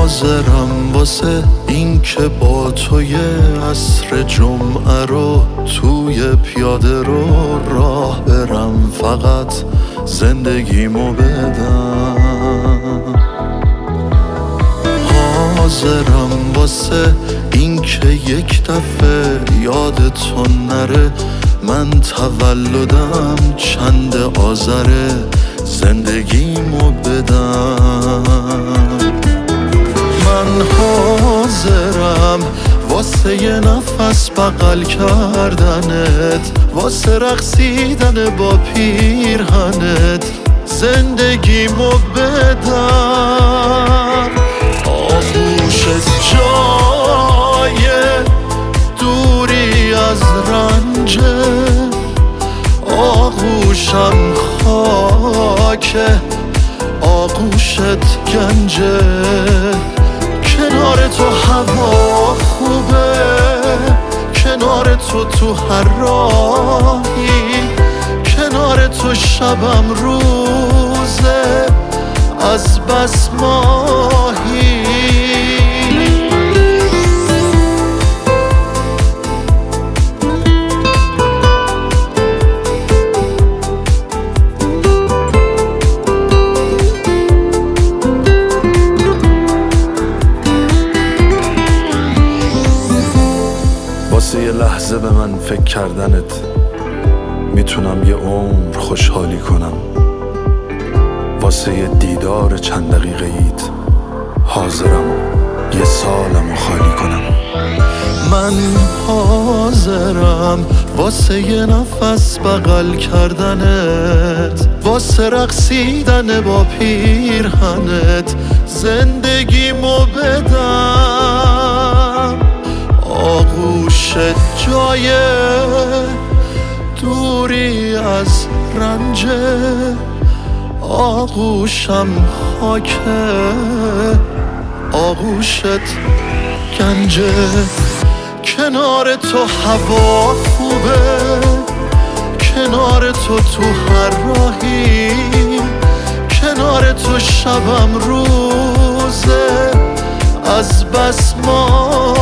حاضرم واسه این که با توی عصر جمعه رو توی پیاده رو راه برم، فقط زندگیمو بدم. حاضرم واسه این که یک دفعه یادتون نره من تولدم چند آذره، زندگیمو بدم. من حاضرم واسه یه نفس بغل کردنت، واسه رقصیدن با پیرهنت، زندگیمو بدم. آغوشت جای دوری از رنجه، آغوشم خاکه، آغوشت گنجه. کنار تو هوا خوبه، کنار تو هر راهی، کنار تو شبم روزه از بس ماهی. واسه یه لحظه به من فکر کردنت میتونم یه عمر خوشحالی کنم، واسه یه دیدار چند دقیقه ایت حاضرم یه سالمو خالی کنم. من حاضرم واسه یه نفس بغل کردنت، واسه رقصیدن با پیرهنت، زندگیمو بدم. آغوشت جای دوری از رنجه، آغوشم خاکه، آغوشت گنجه. کنار تو هوا خوبه، کنار تو هر راهی، کنار تو شبم روزه از بس ما